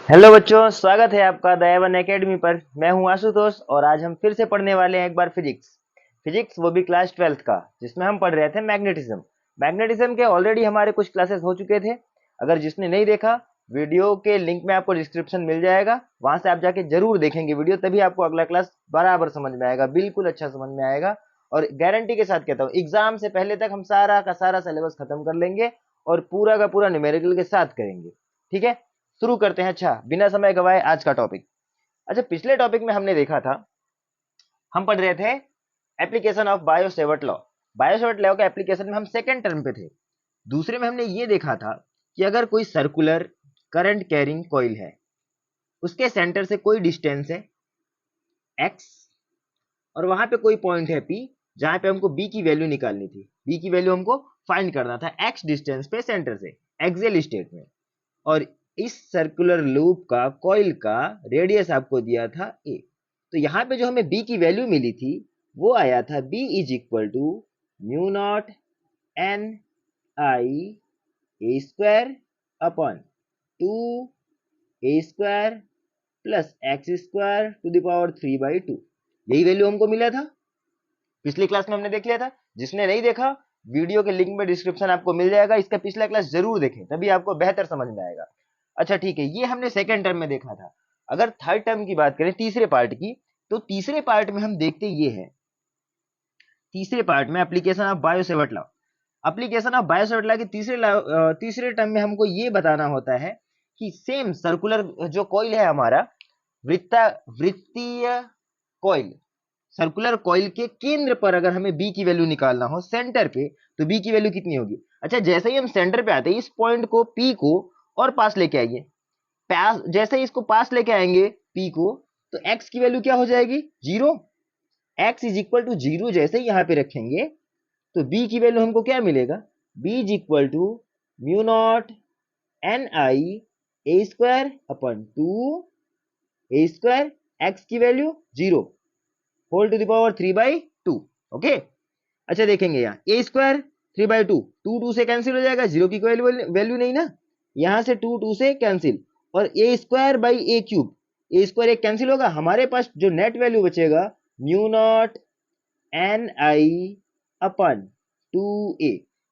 Hello बच्चों, स्वागत है आपका दयावन एकेडमी पर। मैं हूं आशुतोष और आज हम फिर से पढ़ने वाले हैं एक बार फिजिक्स वो भी क्लास 12th का, जिसमें हम पढ़ रहे थे मैग्नेटिज्म के ऑलरेडी हमारे कुछ क्लासेस हो चुके थे। अगर जिसने नहीं देखा, वीडियो के लिंक में आपको डिस्क्रिप्शन मिल जाएगा, वहां से आप जाके जरूर देखेंगे वीडियो, तभी आपको अगला क्लास बराबर समझ में आएगा, बिल्कुल अच्छा समझ में आएगा। और गारंटी के साथ कहता हूँ, एग्जाम से पहले तक हम सारा का सारा सिलेबस खत्म कर लेंगे और पूरा का पूरा न्यूमेरिकल के साथ करेंगे। ठीक है, शुरू करते हैं। अच्छा, बिना समय गवाए आज का टॉपिक। अच्छा, पिछले टॉपिक में हमने देखा था, हम पढ़ रहे थे application of Biot-Savart law. Biot-Savart law के एप्लीकेशन में हम सेकेंड टर्म पे थे। दूसरे में हमने ये देखा था कि अगर कोई सर्कुलर करंट कैरिंग कॉइल है, उसके सेंटर से कोई डिस्टेंस है x और वहां पे कोई पॉइंट है p, जहां पे हमको b की वैल्यू निकालनी थी। b की वैल्यू हमको फाइंड करना था x डिस्टेंस पे सेंटर से एक्सियल स्टेट में। और इस सर्कुलर लूप का कॉइल का रेडियस आपको दिया था a। तो यहाँ पे जो हमें b की वैल्यू मिली थी वो आया था b is equal to mu naught n I a square upon two a square plus x square to the power 3/2। यही वैल्यू हमको मिला था, पिछली क्लास में हमने देख लिया था। जिसने नहीं देखा, वीडियो के लिंक में डिस्क्रिप्शन आपको मिल जाएगा, इसका पिछला क्लास जरूर देखें, तभी आपको बेहतर समझ में आएगा। अच्छा ठीक है, ये हमने सेकेंड टर्म में देखा था। अगर थर्ड टर्म की बात करें, तीसरे पार्ट की, तो तीसरे पार्ट में हम देखते ये है, तीसरे पार्ट में application of Biot-Savart law. Application of Biot-Savart law की तीसरे टर्म में हमको ये बताना होता है कि सेम सर्कुलर जो कॉइल है हमारा, वृत्तीय कॉइल, सर्कुलर कॉइल के केंद्र पर अगर हमें बी की वैल्यू निकालना हो सेंटर पे, तो बी की वैल्यू कितनी होगी। अच्छा, जैसे ही हम सेंटर पे आते हैं, इस पॉइंट को पी को और पास लेके आइए, पास जैसे ही इसको पास लेके आएंगे पी को, तो एक्स की वैल्यू क्या हो जाएगी, zero. X is equal to zero जैसे ही यहाँ पे रखेंगे, तो बी की वैल्यू हमको क्या मिलेगा, B is equal to mu naught n I a square upon two a square, x की value zero whole to the power 3/2। Okay, अच्छा देखेंगे यहाँ ए स्क्वायर 3/2, टू टू से कैंसिल हो जाएगा, जीरो की कोई वैल्यू नहीं ना, यहाँ से टू टू से कैंसिल, और a square by a cube, a square एक कैंसिल होगा, हमारे पास जो नेट वैल्यू बचेगा mu naught n I upon two a,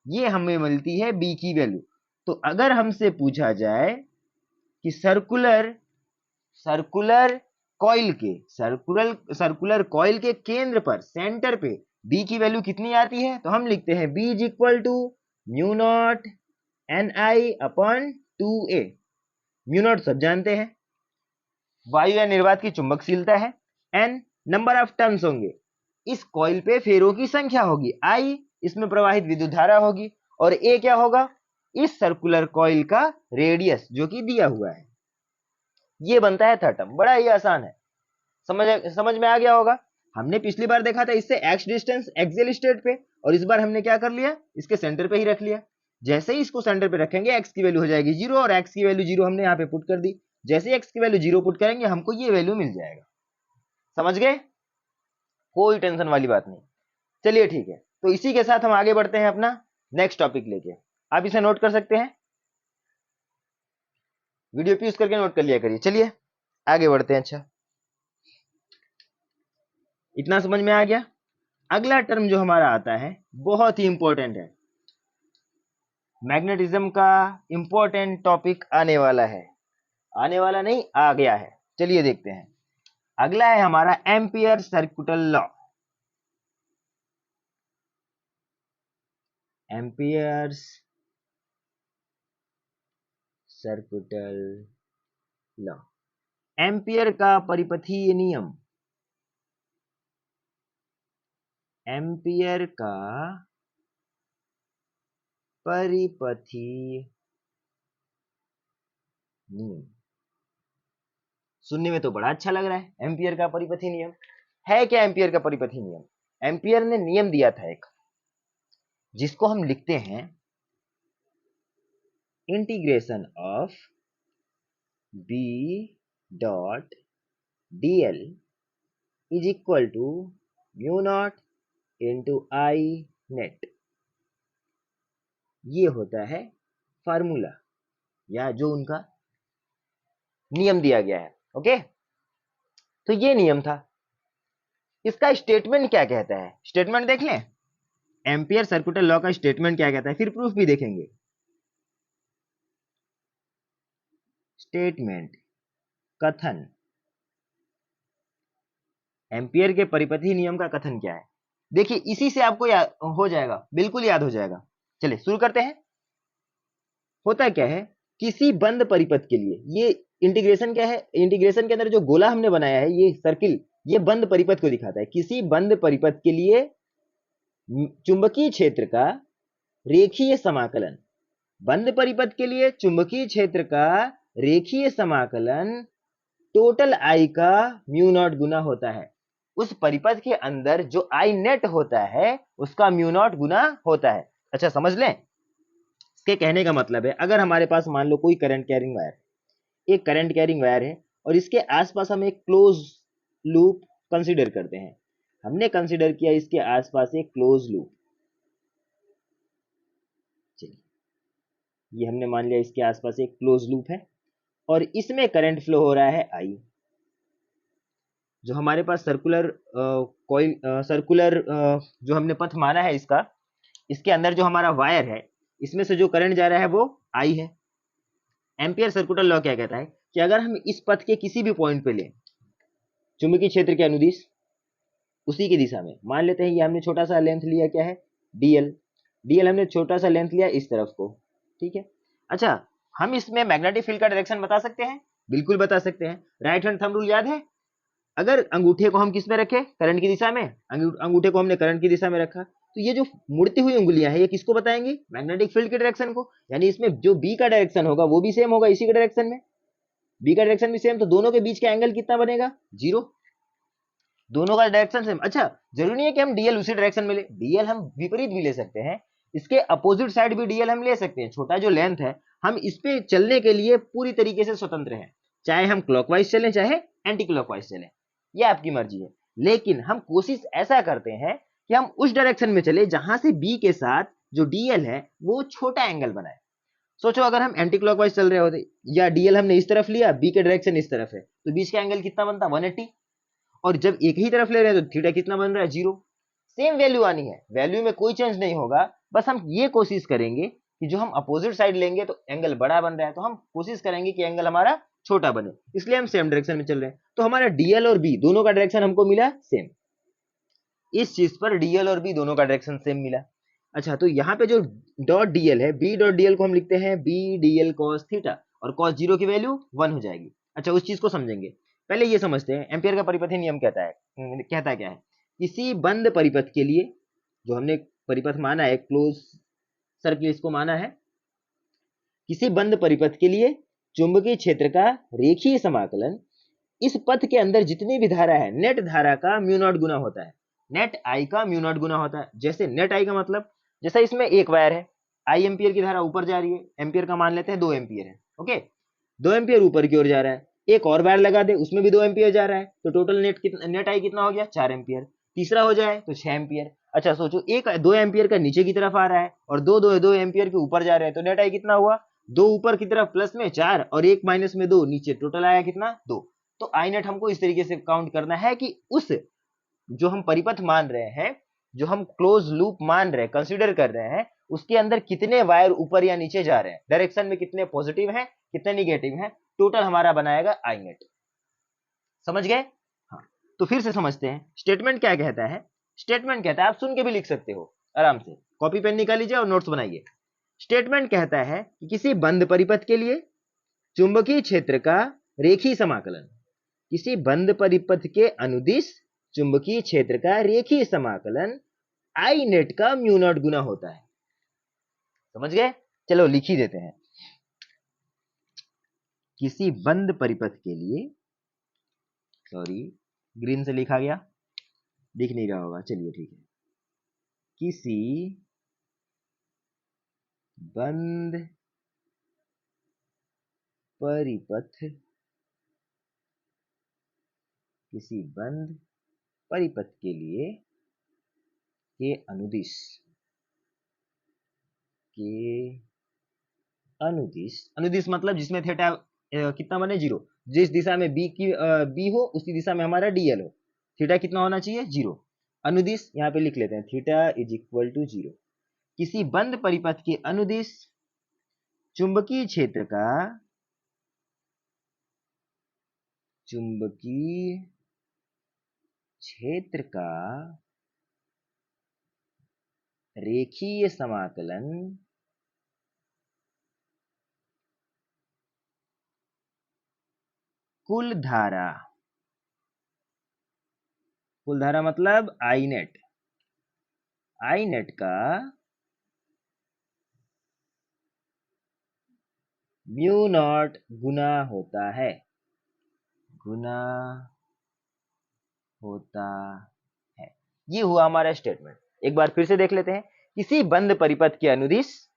ये हमें मिलती है बी की वैल्यू। तो अगर हमसे पूछा जाए कि सर्कुलर सर्कुलर कॉइल के केंद्र पर सेंटर पे बी की वैल्यू कितनी आती है, तो हम लिखते हैं b is equal to mu naught n i upon two a. Mu naught सब जानते हैं, वायु या निर्वात की चुंबकशीलता है, एन नंबर ऑफ टर्न्स होंगे, इस कॉइल पे फेरों की संख्या होगी, आई इसमें प्रवाहित विद्युत धारा होगी, और ए क्या होगा, इस सर्कुलर कॉइल का रेडियस जो कि दिया हुआ है। ये बनता है थर्ड टर्म, बड़ा ही आसान है, समझ में आ गया होगा। हमने पिछली बार देखा था इससे एक्स डिस्टेंस एक्सियल स्टेट पे, और इस बार हमने क्या कर लिया, इसके सेंटर पे ही रख लिया। जैसे ही इसको सेंटर पे रखेंगे, एक्स की वैल्यू हो जाएगी जीरो, और एक्स की वैल्यू जीरो हमने यहाँ पे पुट कर दी। जैसे ही एक्स की वैल्यू जीरो पुट करेंगे, हमको ये वैल्यू मिल जाएगा। समझ गए, कोई टेंशन वाली बात नहीं। चलिए ठीक है, तो इसी के साथ हम आगे बढ़ते हैं अपना नेक्स्ट टॉपिक लेके। आप इसे नोट कर सकते हैं, वीडियो पॉज करके नोट कर लिया करिए। चलिए आगे बढ़ते हैं। अच्छा, इतना समझ में आ गया। अगला टर्म जो हमारा आता है बहुत ही इंपॉर्टेंट है, मैग्नेटिज्म का इंपॉर्टेंट टॉपिक आने वाला है, आने वाला नहीं, आ गया है। चलिए देखते हैं, अगला है हमारा ampere सर्कुटल law. Amperes सर्कुटल law, ampere का परिपथीय नियम, एम्पियर का परिपथीय नियम। सुनने में तो बड़ा अच्छा लग रहा है, एम्पियर का परिपथीय नियम है क्या। एम्पियर का परिपथीय नियम, एम्पियर ने नियम दिया था एक, जिसको हम लिखते हैं integration of b dot dl is equal to mu naught into i net. ये होता है फार्मूला, या जो उनका नियम दिया गया है। ओके, तो ये नियम था। इसका स्टेटमेंट क्या कहता है, स्टेटमेंट देख लें। एम्पियर सर्कुलर लॉ का स्टेटमेंट क्या कहता है, फिर प्रूफ भी देखेंगे। स्टेटमेंट, कथन, एम्पियर के परिपथी नियम का कथन क्या है। देखिए इसी से आपको याद हो जाएगा, बिल्कुल याद हो जाएगा। चलिए शुरू करते हैं। होता क्या है, किसी बंद परिपथ के लिए, ये इंटीग्रेशन क्या है, इंटीग्रेशन के अंदर जो गोला हमने बनाया है, ये सर्किल, ये बंद परिपथ को दिखाता है। किसी बंद परिपथ के लिए चुंबकीय क्षेत्र का रेखीय समाकलन, बंद परिपथ के लिए चुंबकीय क्षेत्र का रेखीय समाकलन टोटल आई का म्यू नॉट गुना होता है। उस परिपथ के अंदर जो आई नेट होता है उसका म्यू नॉट गुना होता है। अच्छा समझ लें, इसके कहने का मतलब है, अगर हमारे पास मान लो कोई करंट कैरिंग वायर, एक करंट कैरिंग वायर है और इसके आसपास हम एक क्लोज लूप कंसीडर करते हैं। हमने कंसीडर किया इसके आसपास एक क्लोज लूप, चलिए ये हमने मान लिया इसके आसपास एक क्लोज लूप है और इसमें करंट फ्लो हो रहा है आई। जो हमारे पास सर्कुलर कॉइल, सर्कुलर जो हमने पथ माना है इसका, इसके अंदर जो हमारा वायर है इसमें से जो करंट जा रहा है वो आई है। एम्पियर सर्कुलर लॉ क्या कहता है कि अगर हम इस पथ के किसी भी पॉइंट पे लें चुंबकीय क्षेत्र के अनुदिश, उसी की दिशा में, मान लेते हैं ये हमने छोटा सा लेंथ लिया, क्या है, डीएल, डीएल हमने छोटा सा लेंथ लिया इस तरफ को, ठीक है। अच्छा हम इसमें मैग्नेटिक फील्ड का डायरेक्शन बता सकते हैं, बिल्कुल बता सकते हैं। राइट हैंड थंब रूल याद है, अगर अंगूठे को हम किस में रखें, करंट की दिशा में, अंगूठे को हमने करंट की दिशा में रखा, तो ये जो मुड़ती हुई उंगलियां हैं ये किसको बताएंगी, मैग्नेटिक फील्ड के डायरेक्शन को। यानी इसमें जो बी का डायरेक्शन होगा वो भी सेम होगा इसी के डायरेक्शन में, बी का डायरेक्शन भी सेम, तो दोनों के बीच का एंगल कितना बनेगा, 0, दोनों का डायरेक्शन सेम। अच्छा जरूरी नहीं है कि हम डीएल उसी डायरेक्शन में ले, डीएल हम विपरीत भी ले सकते हैं, इसके अपोजिट साइड भी डीएल हम ले सकते हैं। छोटा जो लेंथ है हम इस पे चलने के लिए पूरी तरीके से स्वतंत्र हैं, चाहे हम क्लॉकवाइज चलें चाहे एंटी क्लॉकवाइज चलें, ये आपकी मर्जी है। लेकिन हम कोशिश ऐसा करते हैं कि हम उस डायरेक्शन में चले जहां से बी के साथ जो डीएल है वो छोटा एंगल बनाए। सोचो अगर हम एंटी क्लॉकवाइज चल रहे होते या डीएल हमने इस तरफ लिया, बी के डायरेक्शन इस तरफ है, तो बीच का एंगल कितना बनता, 180, और जब एक ही तरफ ले रहे हैं तो थीटा कितना बन रहा है, 0। सेम वैल्यू आनी है, वैल्यू में कोई चेंज नहीं होगा, बस हम ये कोशिश करेंगे कि जो हम अपोजिट साइड लेंगे तो एंगल बड़ा बन रहा है, तो हम कोशिश करेंगे कि एंगल हमारा छोटा बने, इसलिए हम सेम डायरेक्शन में चल रहे हैं। तो हमारा डीएल और बी दोनों का डायरेक्शन हमको मिला सेम, इस चीज पर डीएल और बी दोनों का डायरेक्शन सेम मिला। अच्छा तो यहाँ पे जो डॉट डीएल है, बी डॉट डीएल को हम लिखते हैं बी डीएल कॉस थीटा, और कॉस 0 की वैल्यू 1 हो जाएगी। अच्छा उस चीज को समझेंगे, पहले ये समझते हैं एम्पियर का परिपथी नियम कहता है, कहता क्या है, किसी बंद परिपथ के लिए, जो हमने परिपथ माना है क्लोज सर्किल इसको माना है, किसी बंद परिपथ के लिए चुंबकीय क्षेत्र का रेखीय समाकलन इस पथ के अंदर जितनी भी धारा है नेट धारा का म्यू नॉट गुना होता है, नेट आई का म्यू नॉट गुना होता है। जैसे नेट आई का मतलब, जैसे इसमें एक वायर है, आई एम्पियर की धारा ऊपर जा रही है, एम्पियर का मान लेते हैं 2 एम्पियर है, ओके, 2 एम्पियर ऊपर की ओर जा रहा है, एक और वायर लगा दे उसमें भी 2 एम्पियर जा रहा है, तो टोटल नेट आई कितना हो गया, 4 एम्पियर, तीसरा हो जाए तो 6 एम्पियर। अच्छा सोचो एक 2 एम्पियर का नीचे की तरफ आ रहा है और दो एम्पियर के ऊपर जा रहे हैं, तो नेट आई कितना हुआ, 2 ऊपर की तरफ प्लस में 4 और 1 माइनस में 2, नीचे टोटल आया कितना, 2। तो आई नेट हमको इस तरीके से काउंट करना है कि उस जो हम परिपथ मान रहे हैं, जो हम क्लोज लूप मान रहे हैं, कंसीडर कर रहे हैं, उसके अंदर कितने वायर ऊपर या नीचे जा रहे हैं, डायरेक्शन में कितने पॉजिटिव हैं कितने निगेटिव हैं, टोटल हमारा बनाएगा आई नेट। समझ गए, हाँ। तो फिर से समझते हैं स्टेटमेंट क्या कहता है। स्टेटमेंट कहता है, आप सुन के भी लिख सकते हो आराम से, कॉपी पेन निकाल लीजिए और नोट्स बनाइए। स्टेटमेंट कहता है कि किसी बंद परिपथ के लिए चुंबकीय क्षेत्र का रेखीय समाकलन, किसी बंद परिपथ के अनुदिश चुंबकीय क्षेत्र का रेखीय समाकलन आई नेट का म्यू नॉट गुना होता है। समझ गए, चलो लिख ही देते हैं। किसी बंद परिपथ के लिए, सॉरी ग्रीन से लिखा गया, दिख नहीं रहा होगा, चलिए ठीक है, किसी बंद परिपथ, किसी बंद परिपथ के लिए के अनुदिश, के अनुदिश, अनुदिश मतलब जिसमें थीटा कितना बने 0। जिस दिशा में बी हो उसी दिशा में हमारा डीएल हो। थीटा कितना होना चाहिए 0। अनुदिश यहाँ पे लिख लेते हैं थीटा इज इक्वल टू 0। किसी बंद परिपथ के अनुदिश चुंबकीय क्षेत्र का रेखीय समाकलन कुल धारा मतलब आई नेट का म्यू नॉट गुना होता है ये हुआ हमारा स्टेटमेंट। एक बार फिर से देख लेते हैं। किसी बंद परिपथ के अनुदिश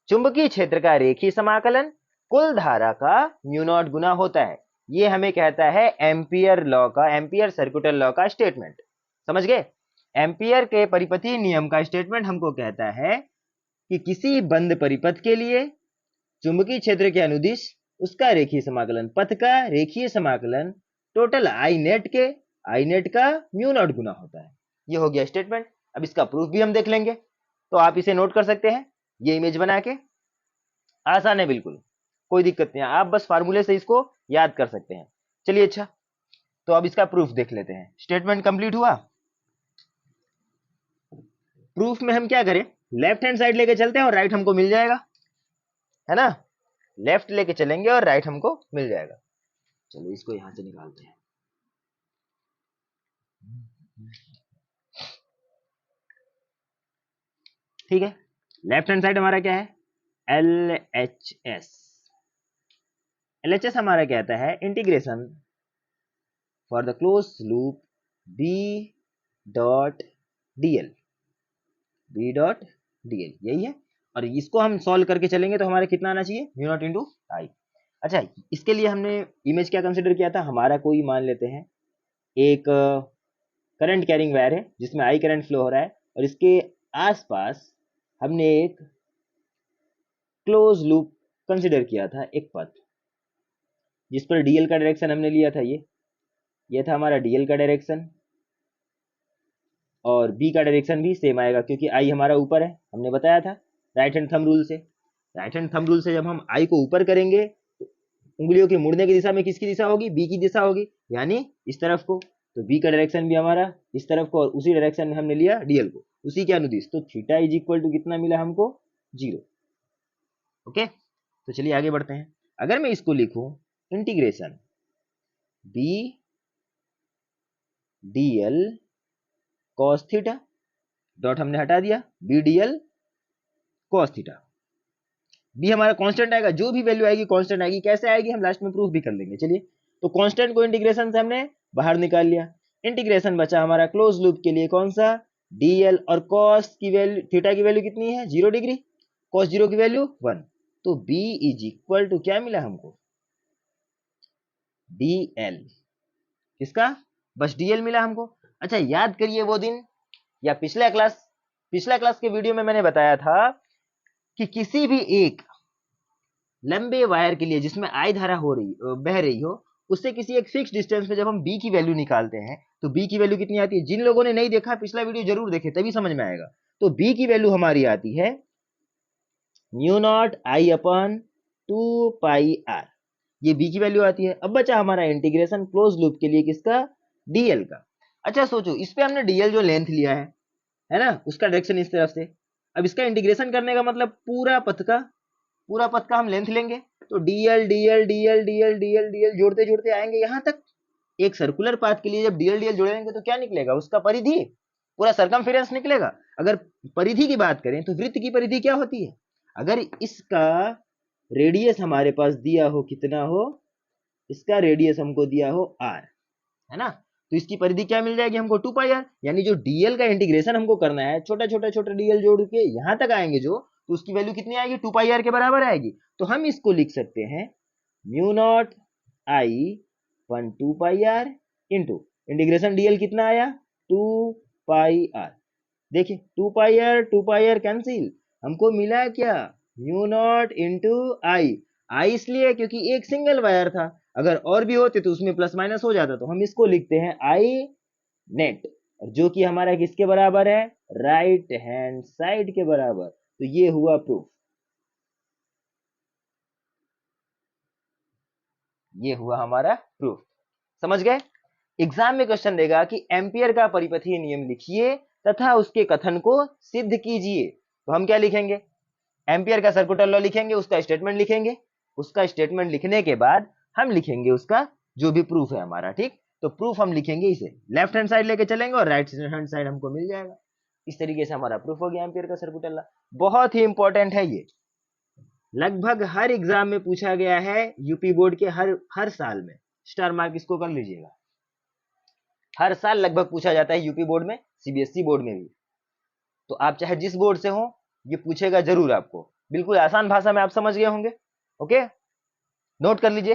चुंबकीय क्षेत्र का रेखीय समाकलन कुल धारा का म्यू नॉट गुना होता है। ये हमें कहता है एम्पियर सर्कुलर लॉ का स्टेटमेंट। समझ गए? एम्पियर के परिपथीय नियम का स्टेटमेंट हमको कहता है कि किसी बंद परिपथ के लिए चुंबकीय क्षेत्र के अनुदिश उसका रेखीय समाकलन, पथ का रेखीय समाकलन टोटल आई नेट का म्यू नॉट गुना होता है। ये हो गया स्टेटमेंट। अब इसका प्रूफ भी हम देख लेंगे, तो आप इसे नोट कर सकते हैं। ये इमेज बना के आसान है, बिल्कुल कोई दिक्कत नहीं है, आप बस फार्मूले से इसको याद कर सकते हैं। चलिए अच्छा, तो अब इसका प्रूफ देख लेते हैं। स्टेटमेंट कंप्लीट हुआ। प्रूफ में हम क्या करें, लेफ्ट हैंड साइड लेके चलते हैं और राइट हमको मिल जाएगा, है ना। लेफ्ट लेके चलेंगे और राइट हमको मिल जाएगा। चलो इसको यहां से निकालते हैं। ठीक है, लेफ्ट हैंड साइड हमारा क्या है, LHS हमारा कहता है integration for the close loop B dot DL यही है। और इसको हम सॉल्व करके चलेंगे तो हमारे कितना आना चाहिए, म्यू नॉट इंटू आई। अच्छा, इसके लिए हमने इमेज क्या कंसिडर किया था, हमारा कोई मान लेते हैं एक करंट कैरिंग वायर है जिसमें आई करंट फ्लो हो रहा है, और इसके आसपास हमने एक क्लोज लूप कंसिडर किया था, एक पथ जिस पर डीएल का डायरेक्शन हमने लिया था। ये था हमारा डीएल का डायरेक्शन, और बी का डायरेक्शन भी सेम आएगा क्योंकि आई हमारा ऊपर है, हमने बताया था राइट हैंड थंब रूल से। राइट हैंड थंब रूल से जब हम आई को ऊपर करेंगे तो उंगलियों के मुड़ने की दिशा में किसकी दिशा होगी, बी की दिशा होगी, यानी इस तरफ को। तो बी का डायरेक्शन भी हमारा इस तरफ को, और उसी डायरेक्शन में हमने लिया डीएल को, उसी के अनुदिश। तो थीटा इज इक्वल टू कितना मिला हमको, 0। ओके, तो चलिए आगे बढ़ते हैं। अगर मैं इसको लिखूं integration B dl cos theta, dot हमने हटा दिया, B dl cos theta. B हमारा कांस्टेंट आएगा, जो भी वैल्यू आएगी कांस्टेंट आएगी। कैसे आएगी हम लास्ट में प्रूफ भी कर लेंगे। चलिए, तो कांस्टेंट को इंटीग्रेशन से हमने बाहर निकाल लिया। इंटीग्रेशन बचा हमारा क्लोज लूप के लिए कौन सा, डीएल, और कॉस की वैल्यू, थीटा की वैल्यू कितनी है 0 डिग्री, कॉस 0 की वैल्यू 1। तो बी इज इक्वल टू क्या मिला हमको, डीएल। किसका, बस डीएल मिला हमको। अच्छा, याद करिए वो दिन, या पिछला क्लास के वीडियो में मैंने बताया था कि किसी भी एक लंबे वायर के लिए जिसमें आई धारा बह रही हो, उससे किसी एक फिक्स डिस्टेंस में जब हम बी की वैल्यू निकालते हैं तो बी की वैल्यू कितनी आती है। जिन लोगों ने नहीं देखा पिछला वीडियो जरूर देखे, तभी समझ में आएगा। तो बी की वैल्यू हमारी आती है mu naught I upon 2 pi r, ये बी की वैल्यू आती है। अब बचा हमारा इंटीग्रेशन क्लोज लूप के लिए किसका, डीएल का। अच्छा सोचो, इस पे हमने डीएल जो लेंथ लिया है ना, उसका डायरेक्शन इस तरफ से। अब इसका इंटीग्रेशन करने का मतलब पूरा पथ का हम लेंथ लेंगे। तो DL DL DL DL DL DL जोड़ते जोड़ते आएंगे यहां तक। एक सर्कुलर पाथ के लिए जब डीएल डीएल जोड़ेंगे तो क्या निकलेगा, उसका परिधि, पूरा सरकमफेरेंस निकलेगा। अगर परिधि की बात करें तो वृत्त की परिधि क्या होती है, अगर इसका रेडियस हमारे पास दिया हो, कितना हो, इसका रेडियस हमको दिया हो r, है ना, तो इसकी परिधि क्या मिल जाएगी हमको 2 पाई आर। यानी जो डीएल का इंटीग्रेशन हमको करना है, छोटा छोटा डीएल जोड़ के यहां तक आएंगे जो, तो उसकी वैल्यू कितनी आएगी, 2 पाई आर के बराबर आएगी। तो हम इसको लिख सकते हैं mu naught I 2 pi r into integration dl कितना आया 2 पाई आर। देखिए 2 पाई आर कैंसिल, हमको मिला क्या, म्यू नॉट इंटू आई। आई इसलिए क्योंकि एक सिंगल वायर था, अगर और भी होते तो उसमें प्लस माइनस हो जाता, तो हम इसको लिखते हैं आई नेट, और जो कि हमारा किसके बराबर है, राइट हैंड साइड के बराबर। तो ये हुआ प्रूफ, ये हुआ हमारा प्रूफ। समझ गए? एग्जाम में क्वेश्चन देगा कि एम्पियर का परिपथीय नियम लिखिए तथा उसके कथन को सिद्ध कीजिए, तो हम क्या लिखेंगे, एम्पियर का सर्कुलर लॉ लिखेंगे, उसका स्टेटमेंट लिखेंगे, उसका स्टेटमेंट लिखने के बाद हम लिखेंगे उसका जो भी प्रूफ है हमारा, ठीक। तो प्रूफ हम लिखेंगे इसे लेफ्ट हैंड साइड लेके चलेंगे और राइट हैंड साइड हमको मिल जाएगा। इस तरीके से हमारा प्रूफ हो गया एम्पियर का सर्कुलर लॉ। बहुत ही इंपॉर्टेंट है ये, लगभग हर एग्जाम में पूछा गया है, यूपी बोर्ड के हर साल में। स्टार मार्क इसको कर लीजिएगा, हर साल लगभग पूछा जाता है यूपी बोर्ड में, सीबीएसई बोर्ड में भी। तो आप चाहे जिस बोर्ड से हो, ये पूछेगा जरूर आपको, बिल्कुल आसान भाषा में आप समझ गए होंगे। ओके, नोट कर लीजिए।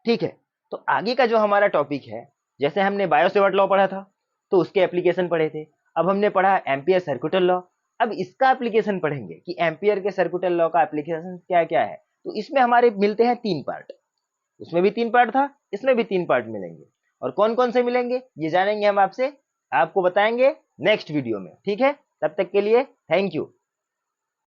ठीक है, तो आगे का जो हमारा टॉपिक है, जैसे हमने बायो-सेवर्ट लॉ पढ़ा था तो उसके एप्लीकेशन पढ़े थे, अब हमने पढ़ा एम्पियर सर्कुलर लॉ। अब इसका एप्लीकेशन पढ़ेंगे कि एम्पियर के सर्कुलर लॉ का एप्लीकेशन क्या क्या है। तो इसमें हमारे मिलते हैं 3 पार्ट, उसमें भी 3 पार्ट था, इसमें भी 3 पार्ट मिलेंगे, और कौन कौन से मिलेंगे ये जानेंगे हम आपसे, आपको बताएंगे नेक्स्ट वीडियो में। ठीक है, तब तक के लिए थैंक यू।